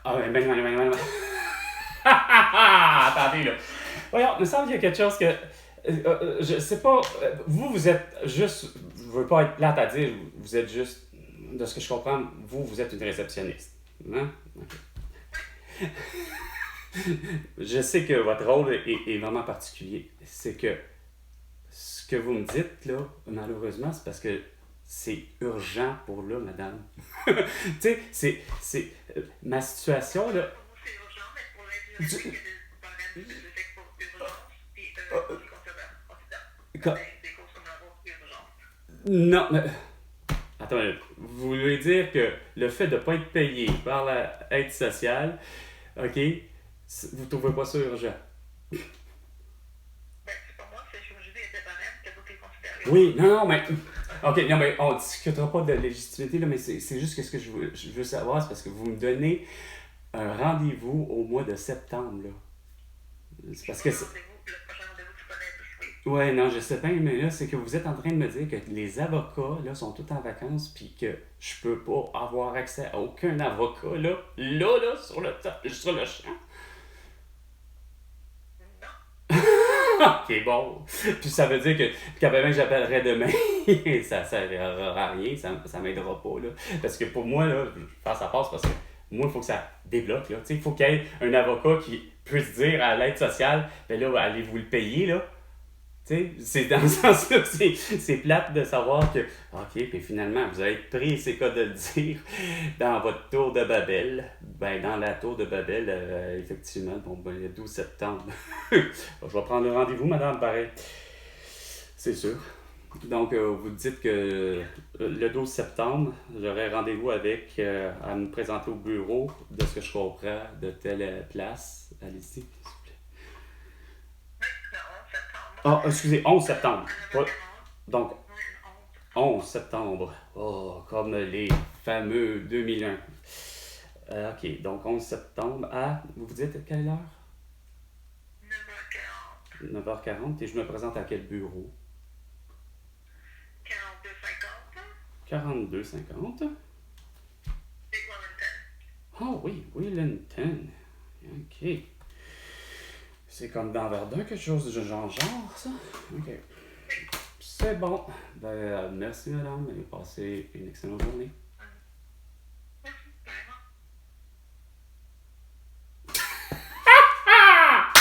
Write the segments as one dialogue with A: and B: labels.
A: Ah, attendez, là. Voyons, il me semble qu'il y a quelque chose que. Je sais pas. Vous êtes juste. Je veux pas être plate à dire. Vous êtes juste. De ce que je comprends, vous êtes une réceptionniste. Hein? Je sais que votre rôle est vraiment particulier. C'est que ce que vous me dites, là, malheureusement, c'est parce que c'est urgent pour là, madame. Tu sais, ma situation, là.
B: Pour nous, c'est urgent, mais pour
A: Du-
B: l'intérieur, il y a des barèmes de chèques pour urgence, puis
A: euh,
B: qui considèrent
A: co-
B: des causes comme la vôtre urgence.
A: non, mais. Attends, vous voulez dire que le fait de ne pas être payé par la aide sociale, OK, vous trouvez pas ça urgent?
B: Ben, c'est pas moi, c'est chirurgie des barèmes que vous les considérez
A: Oui,
B: urgence.
A: non, mais. OK, non, mais on discutera pas de légitimité, là, mais c'est juste que ce que je veux savoir, c'est parce que vous me donnez un rendez-vous au mois de septembre, là. C'est parce que.
B: Le prochain rendez-vous disponible, oui.
A: Ouais, non, je sais pas, mais là, c'est que vous êtes en train de me dire que les avocats, là, sont tous en vacances, puis que je peux pas avoir accès à aucun avocat, là, sur le champ.
B: Non.
A: Ok, bon. Puis ça veut dire que, quand même, j'appellerai demain, ça servira à rien, ça m'aidera pas, là. Parce que pour moi, là, ça passe parce que moi, il faut que ça débloque, là. Tu sais, il faut qu'il y ait un avocat qui puisse dire à l'aide sociale, ben là, allez-vous le payer, là? Tu sais, c'est dans le sens là, c'est plate de savoir que, OK, puis finalement, vous avez pris, c'est quoi de le dire, dans votre tour de Babel. Ben, dans la tour de Babel, effectivement, bon, ben, le 12 septembre. Bon, je vais prendre le rendez-vous, madame, pareil. C'est sûr. Donc, vous dites que le 12 septembre, j'aurai rendez-vous avec, à me présenter au bureau, de ce que je comprends, de telle place. Allez-y.
B: Oui, le 11 septembre.
A: Ah, excusez, 11 septembre.
B: À
A: Ouais.
B: 9h40.
A: Donc,
B: Oui, le
A: 11 septembre. Oh, comme les fameux 2001. OK, donc 11 septembre à, vous vous dites à quelle heure?
B: 11. 9h40.
A: 9h40. Et je me présente à quel bureau?
B: 42,50.
A: 4250.
B: Et Wellington.
A: Oh oui, Wellington. OK. C'est comme dans Verdun, quelque chose de genre, ça? OK. C'est bon. Ben, merci, madame, et passez une excellente journée.
B: Merci, vraiment.
A: Ah!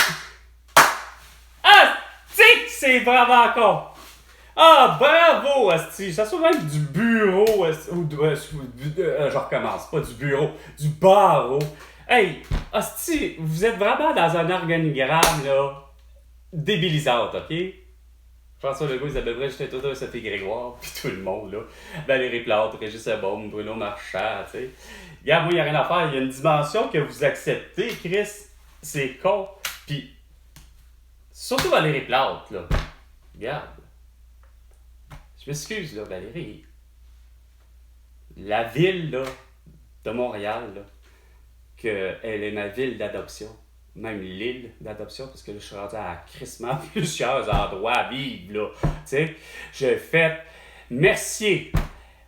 A: C'est vraiment con! Ah, bravo, Asti! Ça soit même du bureau, asti, ou je recommence, pas du bureau, du barreau. Hey, Asti, vous êtes vraiment dans un organigramme, là, débilisante, OK? François Legault, Isabelle Brèche, Justin Trudeau, Sophie Grégoire, puis tout le monde, là. Valérie Plante, Régis Sebaume, Bruno Marchand, tu sais. Regarde, moi, il n'y a rien à faire. Il y a une dimension que vous acceptez, Chris. C'est con. Puis, surtout Valérie Plante, là. Regarde. Je m'excuse, là, Valérie. La ville, là, de Montréal, là, qu'elle est ma ville d'adoption. Même l'île d'adoption, parce que là, je suis rendu à crissement plusieurs endroits à vivre, là. Tu sais, j'ai fait Mercier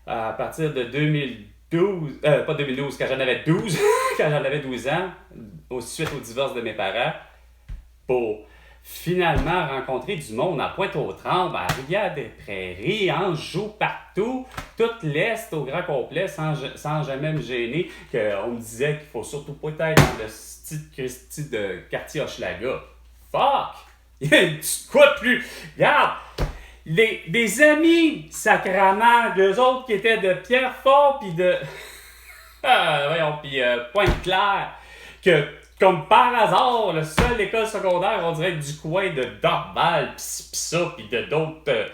A: à partir de 2012, pas 2012, quand j'en avais 12, quand j'en avais 12 ans, suite au divorce de mes parents, pour finalement rencontrer du monde à Pointe-aux-Trembles, à Rivière-des-Prairies, Anjou, partout, tout l'Est au grand complet, sans jamais me gêner, qu'on me disait qu'il faut surtout pas être dans le style Christy de quartier Hochelaga. Fuck! Il y a du quoi de plus? Regarde! Des amis, sacrament, d'eux autres qui étaient de Pierrefonds, puis de... voyons, puis Pointe-Claire, que, comme par hasard, le seul école secondaire, on dirait du coin de Dorval, pis ça, pis de d'autres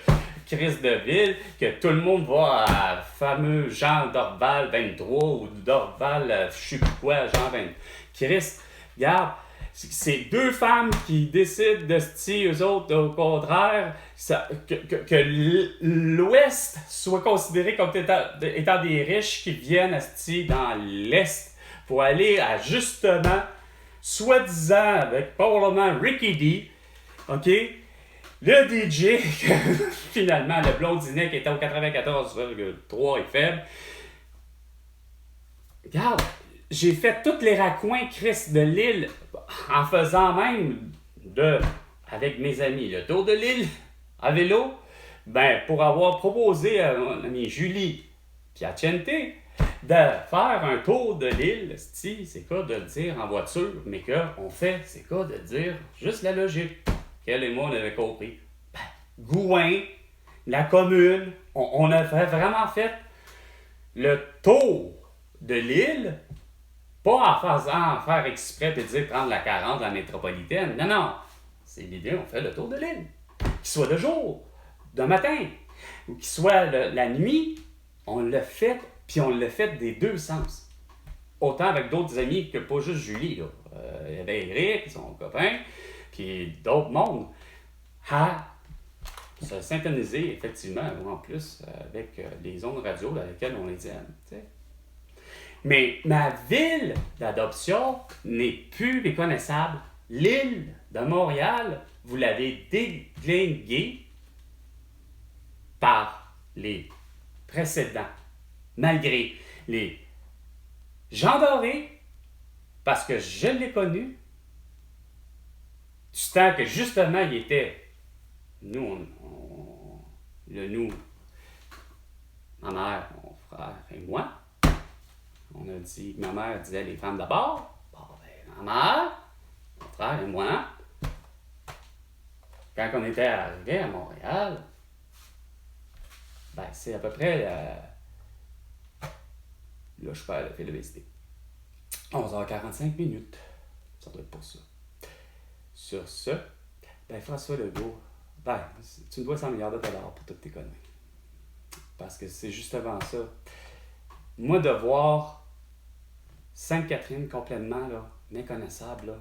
A: crises de ville, que tout le monde va à fameux Jean Dorval 23 ou Dorval, je sais plus quoi, Jean 20. Chris, regarde, c'est deux femmes qui décident de se eux autres, au contraire, que l'Ouest soit considéré comme étant des riches qui viennent à dans l'Est pour aller à justement, soi-disant, avec probablement Ricky D, OK? Le DJ, finalement, le blondinet qui était au 94,3 est faible. Regarde, j'ai fait tous les raccoins, Chris, de l'île, en faisant même avec mes amis, le tour de l'île à vélo, ben, pour avoir proposé à mon amie Julie Piacente de faire un tour de l'île, c'est quoi de le dire en voiture, mais qu'on fait, c'est quoi de dire juste la logique, qu'elle et moi on avait compris. Ben, Gouin, la commune, on a vraiment fait le tour de l'île, pas en faire exprès et dire prendre la 40, la métropolitaine. Non, non. C'est l'idée, on fait le tour de l'île. Qu'il soit de jour, de matin, ou qu'il soit la nuit, on l'a fait, puis on l'a fait des deux sens. Autant avec d'autres amis que pas juste Julie. Là. Il y avait Eric, son copain, puis d'autres mondes. À se syntoniser, effectivement, en plus, avec les ondes radio dans lesquelles on les aime. T'sais. Mais ma ville d'adoption n'est plus méconnaissable. L'île de Montréal, vous l'avez déglinguée par les précédents, malgré les Jean Doré, parce que je l'ai connu, du temps que justement il était, nous, ma mère, mon frère et moi, on a dit, ma mère disait les femmes d'abord, bon, ben, ma mère, mon frère et moi, quand on était arrivés à Montréal, ben, c'est à peu près là, je perds le fil de visiter. 11h45 minutes. Ça doit être pour ça. Sur ce, ben, François Legault, ben, tu me dois 100 milliards de dollars pour toutes tes conneries. Parce que c'est justement ça. Moi, de voir Sainte-Catherine complètement là, méconnaissable, là,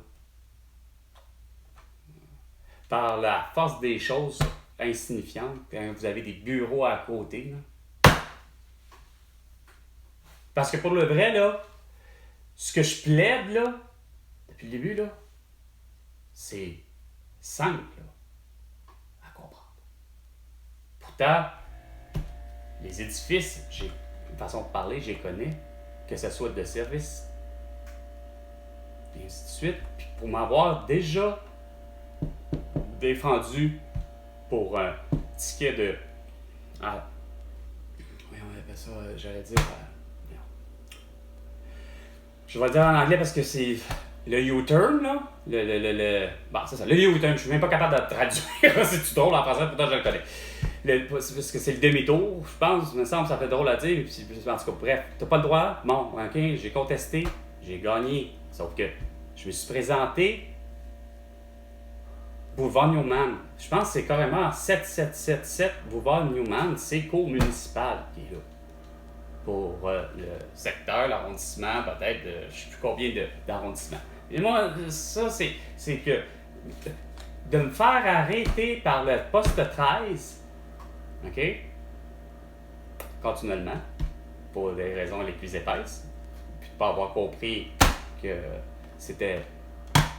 A: par la force des choses insignifiantes, quand vous avez des bureaux à côté. Là. Parce que pour le vrai, là, ce que je plaide, là, depuis le début, là, c'est simple, là, à comprendre. Pourtant, les édifices, j'ai une façon de parler, je les connais, que ce soit de service, et ainsi de suite. Puis pour m'avoir déjà défendu pour un ticket de... oui, on appelle ça, j'allais dire... je vais le dire en anglais parce que c'est le U-turn, là. Bon, c'est ça, le U-turn. Je suis même pas capable de traduire. C'est-tu drôle en français, pourtant je le connais. Parce que c'est le demi-tour, je pense. Il me semble que ça fait drôle à dire. Puis, en tout cas, bref, t'as pas le droit. Bon, ok, j'ai contesté. J'ai gagné. Sauf que je me suis présenté Boulevard Newman. Je pense que c'est carrément 7777 Boulevard Newman. C'est cour municipal qui est là. Pour le secteur, l'arrondissement, peut-être, je ne sais plus combien d'arrondissements. Et moi, ça, c'est que de me faire arrêter par le poste 13, OK, continuellement, pour des raisons les plus épaisses, puis de ne pas avoir compris que c'était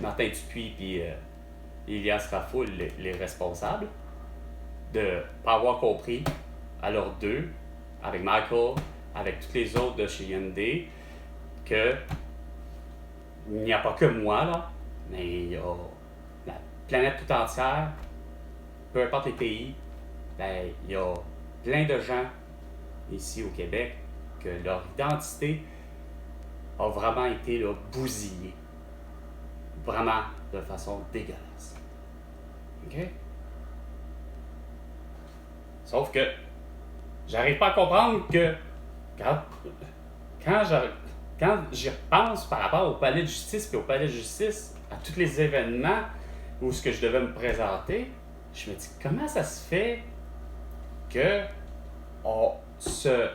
A: Martin Dupuis puis Ilias Rafoul les responsables, de ne pas avoir compris à leurs deux, avec Michael, avec tous les autres de chez Hyundai, que il n'y a pas que moi, là, mais il y a la planète tout entière, peu importe les pays, ben, il y a plein de gens ici au Québec que leur identité a vraiment été là, bousillée. Vraiment de façon dégueulasse. OK? Sauf que j'arrive pas à comprendre que quand j'y repense par rapport au palais de justice et au palais de justice, à tous les événements où ce que je devais me présenter, je me dis comment ça se fait que je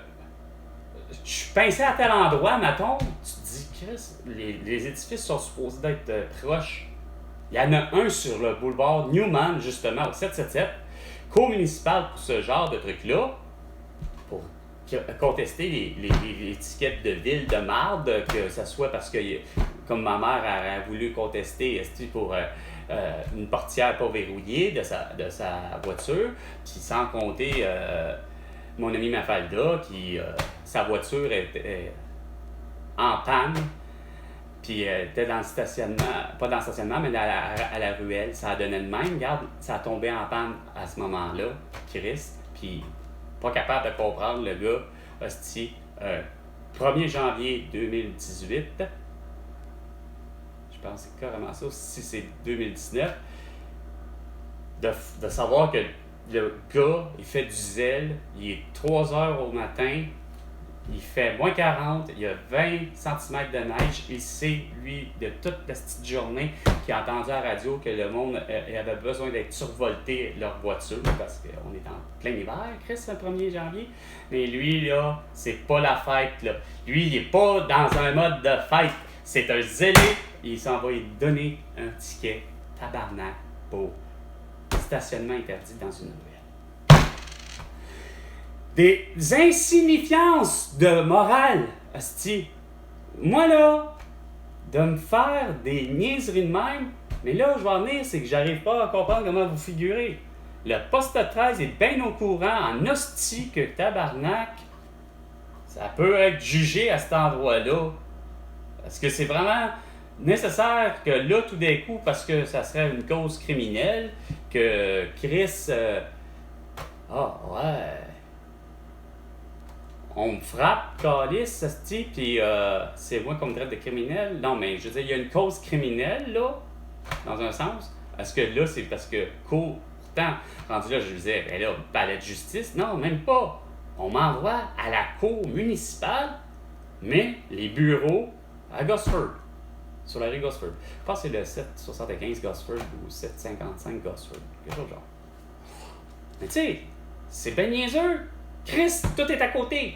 A: suis pincé à tel endroit, mettons, tu te dis Chris, les édifices sont supposés d'être proches. Il y en a un sur le boulevard Newman, justement, au 777, cour municipale pour ce genre de truc-là, pour contester les étiquettes de ville de marde, que ce soit parce que, comme ma mère a voulu contester pour une portière pas verrouillée de sa voiture, puis sans compter mon ami Mafalda, qui sa voiture est en panne Puis elle était dans le stationnement, pas dans le stationnement, mais à la ruelle. Ça a donné de même. Regarde, ça a tombé en panne à ce moment-là, Chris. Puis pas capable de comprendre le gars. Hostie, 1er janvier 2018. Je pense que c'est carrément ça. Si c'est 2019. De savoir que le gars, il fait du zèle. Il est 3 heures au matin. Il fait moins 40, il y a 20 cm de neige. Il sait, lui, de toute la petite journée, qu'il a entendu à la radio que le monde avait besoin d'être survolté leur voiture parce qu'on est en plein hiver, Chris, le 1er janvier. Mais lui, là, c'est pas la fête, là. Lui, il est pas dans un mode de fête. C'est un zélé. Il s'en va lui donner un ticket tabarnak pour stationnement interdit dans une ruelle. Des insignifiances de morale, hostie. Moi, là, de me faire des niaiseries de même, mais là, je vais en venir, c'est que j'arrive pas à comprendre comment vous figurez. Le poste 13 est bien au courant, en hostie, que tabarnak, ça peut être jugé à cet endroit-là. Est-ce que c'est vraiment nécessaire que là, tout d'un coup, parce que ça serait une cause criminelle, que Chris... ouais... On me frappe, calice, hostie, puis c'est moi qu'on me traite de criminel. Non, mais je veux dire, il y a une cause criminelle, là, dans un sens. Est-ce que là, c'est parce que, pourtant, rendu là, je disais, ben là, palais de justice? Non, même pas. On m'envoie à la cour municipale, mais les bureaux à Gosford, sur la rue Gosford. Je pense que c'est le 775 Gosford ou 755 Gosford, quelque chose de genre. Mais tu sais, c'est ben niaiseux. Chris, tout est à côté.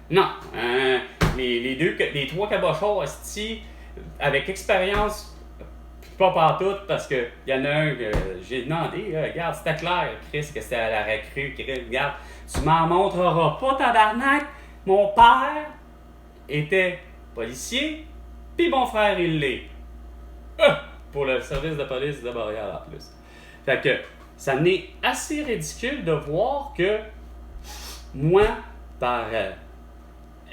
A: Non, les trois cabochons hostie, avec expérience, pas partout, parce que y en a un que j'ai demandé, regarde, c'était clair, Chris, que c'était à la recrue, Chris, regarde, tu m'en montreras pas, tabarnak. Mon père était policier, puis mon frère, il l'est. Pour le service de police de Montréal, en plus. Fait que, ça m'est assez ridicule de voir que moi, par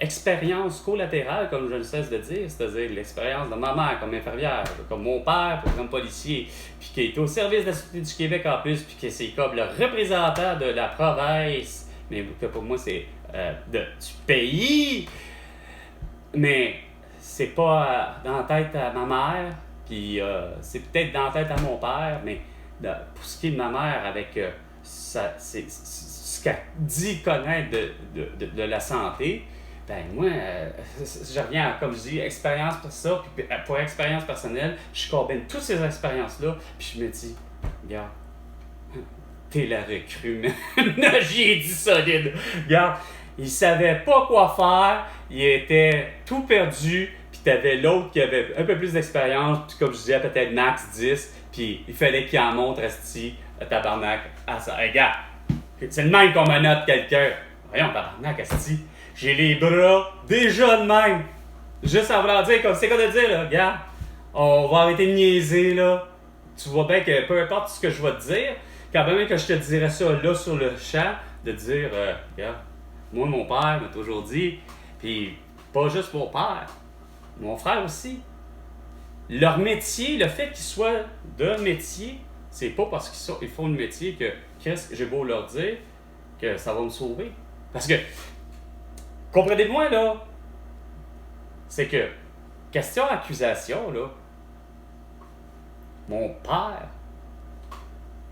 A: expérience collatérale, comme je ne cesse de dire, c'est-à-dire l'expérience de ma mère comme infirmière, comme mon père comme policier, puis qui est au service de la Sûreté du Québec en plus, puis que c'est comme le représentant de la province, mais que pour moi c'est du pays, mais c'est pas dans la tête à ma mère, puis c'est peut-être dans la tête à mon père, mais pour ce qui est de ma mère, avec ce qu'elle dit connaître de la santé, ben moi, je reviens à, comme je dis, expérience pour ça, puis pour expérience personnelle, je combine toutes ces expériences-là, puis je me dis, regarde, t'es la recrue, man. J'y ai dit solide. Regarde, il savait pas quoi faire, il était tout perdu, puis t'avais l'autre qui avait un peu plus d'expérience, puis comme je disais, peut-être max 10, puis il fallait qu'il en montre esti, tabarnak, à ça. Hey, regarde, c'est le même qu'on me note quelqu'un. Voyons, tabarnak, esti, j'ai les bras déjà de même. Juste à vouloir dire, comme c'est quoi de dire, là, regarde, on va arrêter de niaiser, là. Tu vois bien que peu importe ce que je vais te dire, quand même que je te dirais ça là sur le champ, de dire, regarde, moi, mon père m'a toujours dit, puis pas juste mon père, mon frère aussi. Leur métier, le fait qu'ils soient de métier, c'est pas parce qu'ils font le métier que, qu'est-ce que j'ai beau leur dire, que ça va me sauver. Parce que, comprenez-moi, là, c'est que, question accusation, là, mon père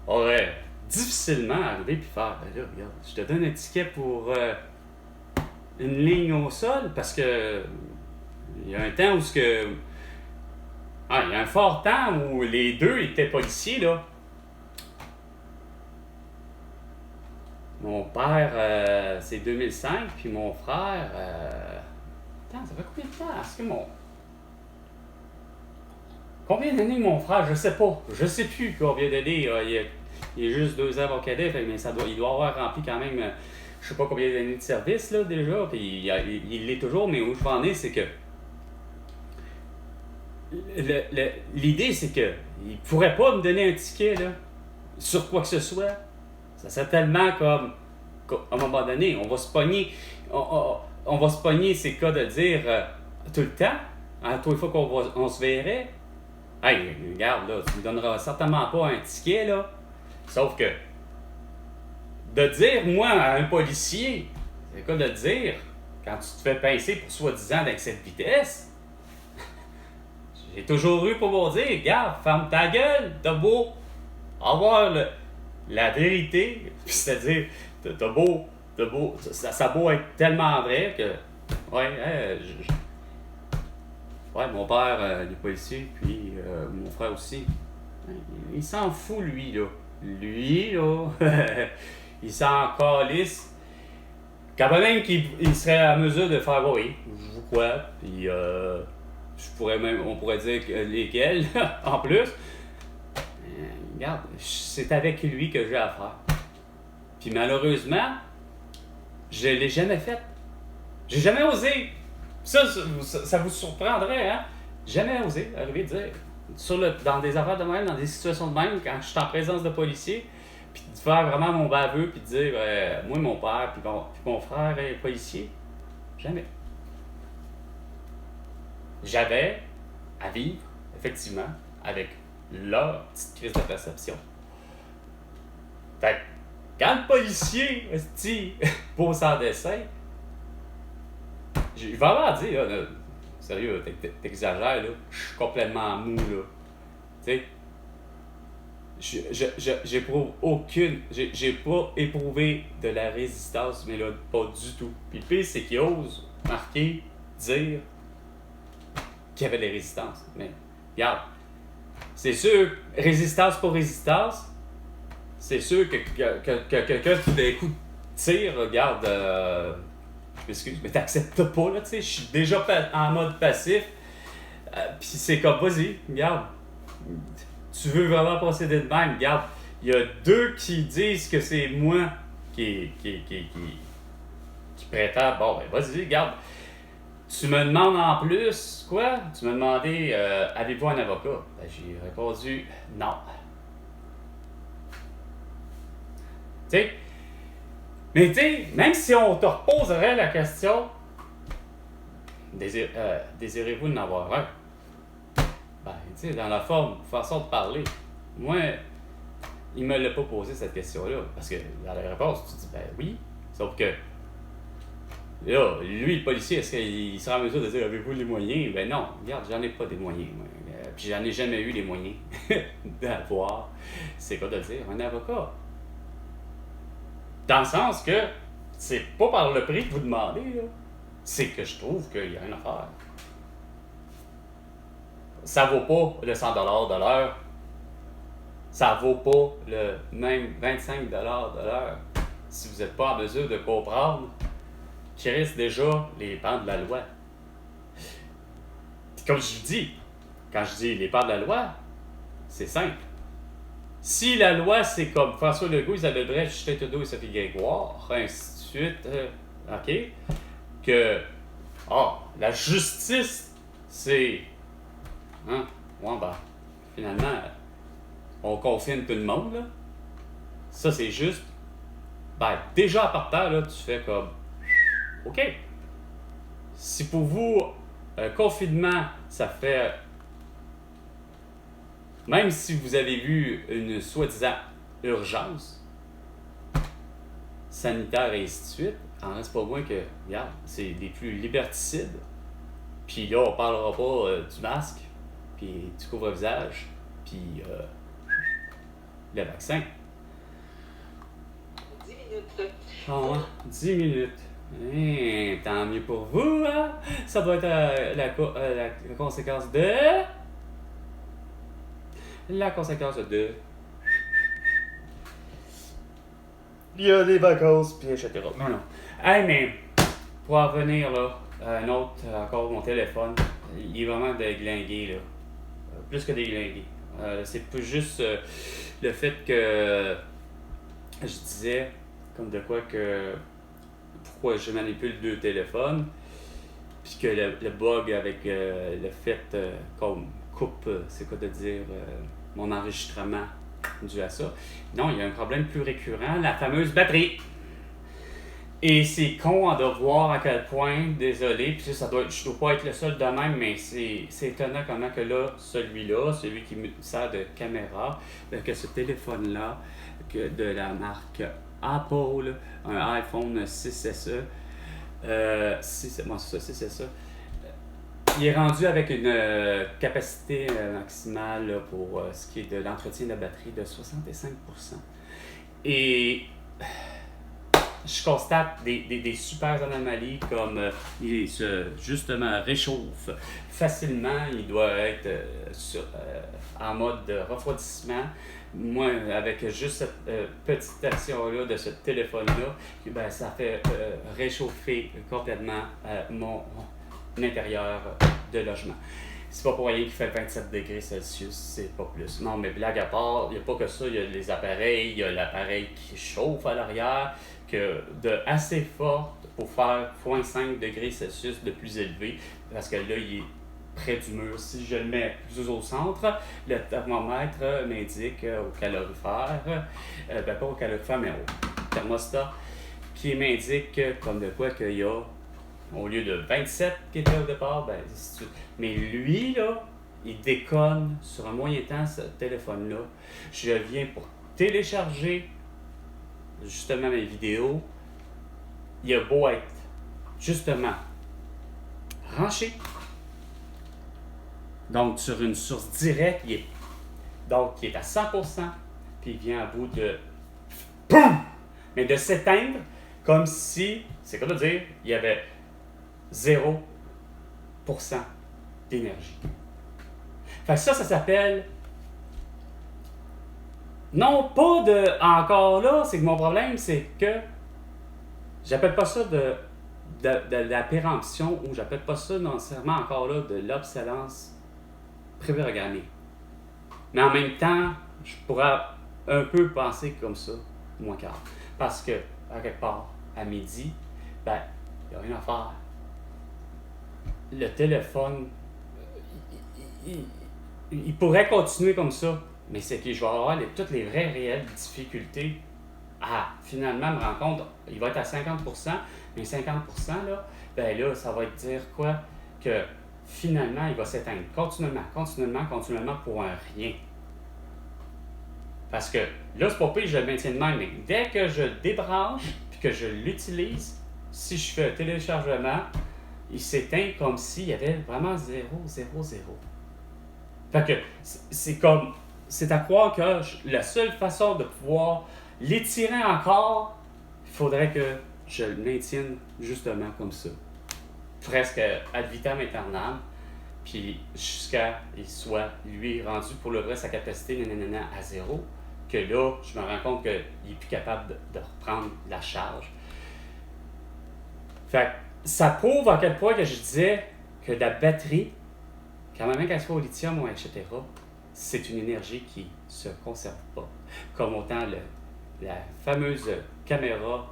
A: aurait difficilement arrivé puis faire, ben là, regarde, je te donne un ticket pour une ligne au sol, parce que il y a un temps où il y a un fort temps où les deux étaient policiers, là. Mon père, c'est 2005, puis mon frère... Attends, ça fait combien de temps? Est-ce que Combien d'années mon frère? Je sais pas. Je sais plus combien d'années. Il est juste 2 ans mon cadet, mais il doit avoir rempli quand même... je sais pas combien d'années de service, là, déjà, puis il l'est toujours, mais où je vais en aller, c'est que... L'idée, c'est que il pourrait pas me donner un ticket, là, sur quoi que ce soit. Ça serait tellement comme, à un moment donné, on va se pogner ces cas de dire tout le temps, à toutes les fois on se verrait. Hey, regarde, là, tu me donneras certainement pas un ticket, là. Sauf que, de dire, moi, à un policier, c'est quoi de dire, quand tu te fais pincer pour soi-disant d'excès de vitesse, j'ai toujours eu pour vous dire, regarde, ferme ta gueule, t'as beau avoir la vérité, c'est-à-dire, t'as beau, ça a beau être tellement vrai que, ouais, ouais, mon père, il est policier, puis mon frère aussi. Il s'en fout, lui, là. Lui, là, il s'en calisse. Quand même qu'il serait à mesure de faire, oui, je vous crois, puis on pourrait dire lesquels, en plus. Regarde, c'est avec lui que j'ai affaire. Puis malheureusement, je l'ai jamais fait. J'ai jamais osé. Ça vous surprendrait, hein? Jamais osé arriver de dire. Dans des affaires de même, dans des situations de même, quand je suis en présence de policiers, puis de faire vraiment mon baveux, puis de dire, moi, mon père, puis mon frère est policier. Jamais. J'avais à vivre, effectivement, avec leur petite crise de perception. Fait que, quand le policier, pose sans dessin, je vais avoir dire, là, sérieux, t'exagères, là, je suis complètement mou, là. Tu sais, j'éprouve aucune, j'ai pas éprouvé de la résistance, mais là, pas du tout. Puis le pire, c'est qu'il ose marquer, dire qu'il y avait des résistances. Mais, regarde, c'est sûr, résistance pour résistance, c'est sûr que quelqu'un tout d'un coup tire, regarde, je m'excuse, mais t'acceptes pas, là, tu sais, je suis déjà en mode passif, pis c'est comme, vas-y, regarde, tu veux vraiment procéder de même, regarde, il y a deux qui disent que c'est moi qui prétend, bon, ben vas-y, regarde, tu me demandes en plus, quoi? Tu m'as demandé, avez-vous un avocat? Ben, j'ai répondu, non. Tu sais, mais tu sais, même si on te reposerait la question, désirez-vous en avoir un? Ben, tu sais, dans la façon de parler, moi, il me l'a pas posé cette question-là, parce que dans la réponse, tu dis, ben oui, sauf que, là, lui, le policier, est-ce qu'il sera en mesure de dire, avez-vous les moyens? Ben non, regarde, j'en ai pas des moyens, moi. Puis j'en ai jamais eu les moyens d'avoir, c'est quoi de dire, un avocat. Dans le sens que c'est pas par le prix que vous demandez, là. C'est que je trouve qu'il y a une affaire. Ça vaut pas le 100$ de l'heure. Ça vaut pas le même 25$ de l'heure. Si vous n'êtes pas en mesure de comprendre qu'il reste déjà les pans de la loi. Puis comme je vous dis, quand je dis les pans de la loi, c'est simple. Si la loi, c'est comme François Legault, Isabelle Brèche, Justin Trudeau et Sophie Grégoire, ainsi de suite, OK, que, la justice, c'est, hein, ouais, ben, finalement, on confine tout le monde, là. Ça, c'est juste, ben, déjà à partir, là, tu fais comme, OK, si pour vous, un confinement, ça fait... Même si vous avez vu une soi-disant urgence sanitaire et ainsi de suite, en reste pas moins que, regarde, c'est des plus liberticides. Puis là, on parlera pas du masque, puis du couvre-visage, puis le vaccin.
B: 10 minutes.
A: Ah, 10 minutes. Tant mieux pour vous, hein? Ça doit être la conséquence de... La conséquence de... Il y a des vacances, puis etc. Non. Hey, mais pour en revenir là, à un autre, encore mon téléphone, il est vraiment déglingué, là. Plus que déglingué. C'est pas juste le fait que je disais, comme de quoi que... Pourquoi je manipule deux téléphones, puis que le bug avec le fait qu'on coupe, c'est quoi de dire... mon enregistrement dû à ça. Non, il y a un problème plus récurrent, la fameuse batterie. Et c'est con de voir à quel point, désolé, puis ça doit, je dois pas être le seul de même, mais c'est étonnant comment que là, celui-là, celui qui me sert de caméra, que ce téléphone-là, que de la marque Apple, un iPhone 6SE, 6, moi c'est ça, 6SE, il est rendu avec une capacité maximale là, pour ce qui est de l'entretien de la batterie de 65%. Et je constate des super anomalies comme il se justement réchauffe facilement, il doit être en mode de refroidissement. Moi, avec juste cette petite action-là de ce téléphone-là, ben, ça fait réchauffer complètement mon intérieur de logement. C'est pas pour rien qu'il fait 27 degrés Celsius, c'est pas plus. Non, mais blague à part, il n'y a pas que ça, il y a les appareils, il y a l'appareil qui chauffe à l'arrière, que de assez fort pour faire 0,5 degrés Celsius de plus élevé, parce que là, il est près du mur. Si je le mets plus au centre, le thermomètre m'indique au calorifère, ben pas au calorifère, mais au thermostat, qui m'indique comme de quoi qu'il y a, au lieu de 27 qui était au départ, ben, mais lui, là, il déconne sur un moyen temps, ce téléphone-là. Je viens pour télécharger justement mes vidéos. Il a beau être justement branché. Donc, sur une source directe, il est à 100%, puis il vient à bout de POUM! Mais de s'éteindre comme si, c'est comme de dire, il y avait 0% d'énergie. Fait que ça s'appelle. Non pas de. Encore là, c'est que mon problème, c'est que. J'appelle pas ça de la péremption ou j'appelle pas ça nécessairement encore là de l'obsolescence préprogrammée. Mais en même temps, je pourrais un peu penser comme ça, moins quart. Parce que, à quelque part, à midi, ben, il n'y a rien à faire. Le téléphone, il pourrait continuer comme ça, mais c'est que je vais avoir toutes les vraies réelles difficultés à finalement me rendre compte, il va être à 50%, mais 50% là, ben là, ça va dire quoi? Que finalement, il va s'éteindre continuellement pour un rien. Parce que là, c'est pas pire, je le maintiens de même, mais dès que je le débranche puis que je l'utilise, si je fais un téléchargement, il s'éteint comme s'il y avait vraiment 0. Fait que c'est à croire que la seule façon de pouvoir l'étirer encore, il faudrait que je le maintienne justement comme ça. Presque ad vitam aeternam, puis jusqu'à il soit, lui, rendu pour le vrai sa capacité à 0, que là, je me rends compte qu'il n'est plus capable de reprendre la charge. Fait que ça prouve à quel point que je disais que la batterie, quand même qu'elle soit au lithium ou etc., c'est une énergie qui ne se conserve pas. Comme autant la fameuse caméra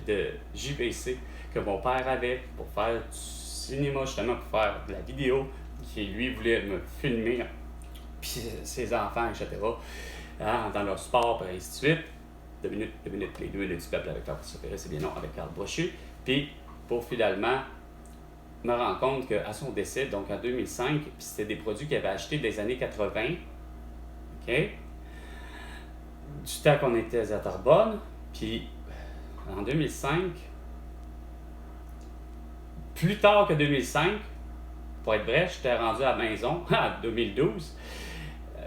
A: de JVC que mon père avait pour faire du cinéma, justement pour faire de la vidéo, qui lui voulait me filmer, puis ses enfants, etc., hein, dans leur sport, et ainsi de suite. 2 minutes, les deux, le du peuple avec Carl Brochu, c'est bien non, avec Carl Brochu. Puis pour finalement me rendre compte qu'à son décès, donc en 2005, puis c'était des produits qu'il avait achetés des années 80, OK? Du temps qu'on était à Terrebonne, puis en 2005, plus tard que 2005, pour être vrai, j'étais rendu à la maison en 2012.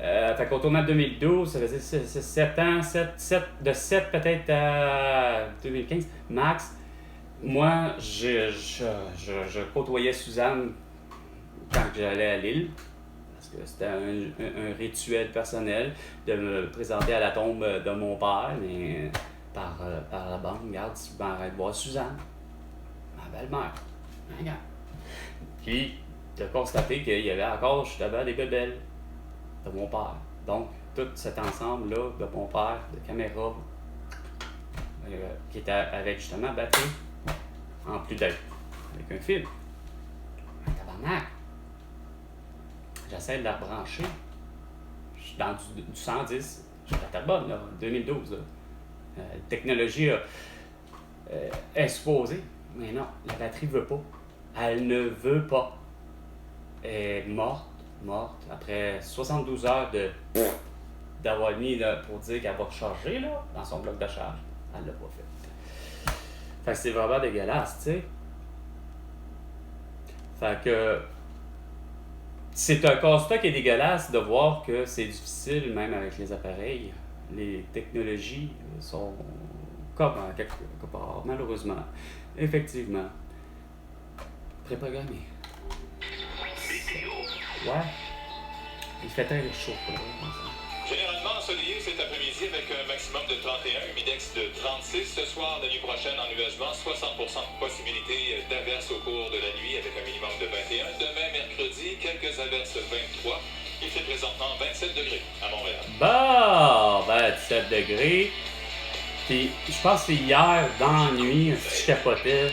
A: Fait qu'au tournant de 2012, ça faisait 7 ans, de 7 peut-être à 2015, max. Moi, je côtoyais Suzanne quand j'allais à Lille, parce que c'était un rituel personnel de me présenter à la tombe de mon père, mais par la bande, regarde, tu vas arrêter de voir Suzanne, ma belle-mère. Regarde. Puis, de constater qu'il y avait encore justement des bébelles de mon père. Donc, tout cet ensemble-là de mon père, de caméra, qui était avec justement batterie, en plus d'être avec un fil. Un tabarnak. J'essaie de la rebrancher. Je suis dans du 110. Je suis à Terrebonne, là, 2012. Là. La technologie a est supposée. Mais non, la batterie veut pas. Elle ne veut pas. Elle est morte, après 72 heures d'avoir mis là, pour dire qu'elle va recharger là, dans son bloc de charge. Elle l'a pas fait. Fait que c'est vraiment dégueulasse, tu sais. Fait que c'est un constat qui est dégueulasse de voir que c'est difficile, même avec les appareils. Les technologies sont comme quelque part, malheureusement, effectivement, préprogrammées. Ouais. Il fait très chaud pour eux, comme ça.
C: Généralement ensoleillé cet après-midi avec un maximum de 31, humidex de 36. Ce soir, la nuit prochaine, ennuagement, 60% de possibilité d'averses au cours de la nuit avec un minimum de 21. Demain, mercredi, quelques averses 23. Il fait présentement 27 degrés à Montréal.
A: Bon, 27 degrés. Puis, je pense que c'est hier, dans la nuit, si je capotais,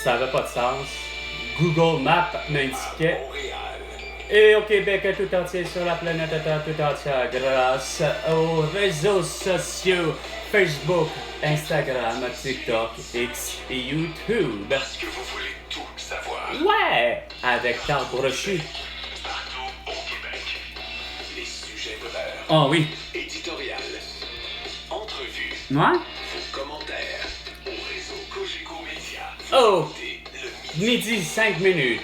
A: ça n'avait pas de sens. Google Maps m'indiquait. Et au Québec tout entier, sur la planète tout entière, grâce aux réseaux sociaux, Facebook, Instagram, TikTok, X et YouTube.
C: Parce que vous voulez tout savoir.
A: Ouais, avec Carl Brochu.
C: Partout au Québec. Les sujets de l'heure.
A: Oh oui.
C: Éditorial. Entrevue.
A: Ouais?
C: Vos commentaires. Au réseau Cogeco Média.
A: Oh!
C: Écoutez le
A: Midi 5 minutes.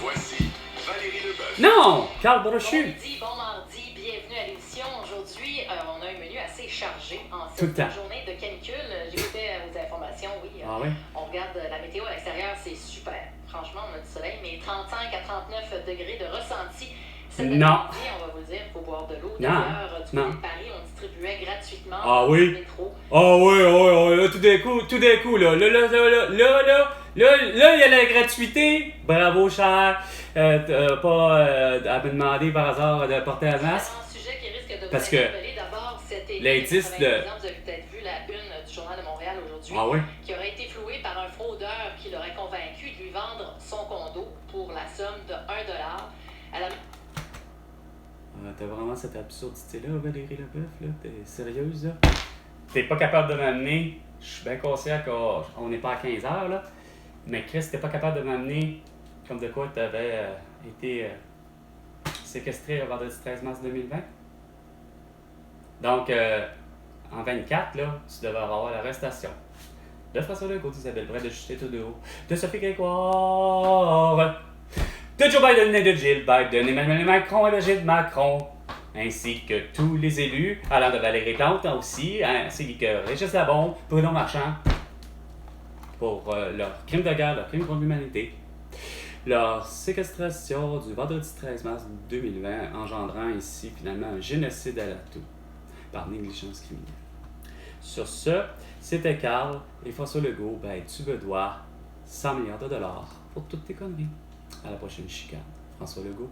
C: Voici Valérie Leboeuf.
A: Non! Carl
D: Bon
A: Brochu.
D: midi, bon mardi, bienvenue à l'émission. Aujourd'hui, on a un menu assez chargé en
A: Tout le
D: cette
A: temps.
D: journée de canicule. J'écoutais vos informations, oui.
A: Ah oui?
D: On regarde la météo à l'extérieur, c'est super. Franchement, on a du soleil, mais 35 à 39 degrés de ressenti. Cet
A: Non.
D: après-midi, on va vous le dire, il faut boire de l'eau.
A: Non.
D: D'ailleurs, du
A: Non.
D: côté de Paris, on distribuait gratuitement
A: Ah
D: dans
A: oui?
D: le métro.
A: Ah oui, là, tout d'un coup, là, il y a la gratuité. Bravo, cher. Pas à me demander par hasard de porter un masque.
D: Un sujet qui risque de vous
A: Parce que
D: interpeller. D'abord, c'était
A: l'indice de-
D: vous avez peut-être vu la une du Journal de Montréal aujourd'hui.
A: Ah oui?
D: Qui aurait été floué par un fraudeur qui l'aurait convaincu de lui vendre son condo pour la somme de 1$. À la...
A: T'as vraiment cette absurdité-là, Valérie Leboeuf, là? T'es sérieuse, là? T'es pas capable de m'amener. Je suis bien conscient qu'on n'est pas à 15 heures, là. Mais Chris, t'es pas capable de m'amener comme de quoi t'avais été séquestré le vendredi 13 mars 2020. Donc, en 24, là, tu devais avoir l'arrestation de François Legault, d'Isabelle Bray, de Justin Trudeau, de Sophie Grégoire, de Joe Biden et de Jill Biden, Emmanuel Macron et de Gilles Macron, ainsi que tous les élus, allant de Valérie Plante aussi, ainsi que Régis Labombe, Bruno Marchand, pour leur crime de guerre, leur crime contre l'humanité, leur séquestration du vendredi 13 mars 2020, engendrant ici finalement un génocide à la toux, par négligence criminelle. Sur ce, c'était Carl et François Legault, tu me dois 100 milliards de dollars pour toutes tes conneries. À la prochaine chicane. François Legault.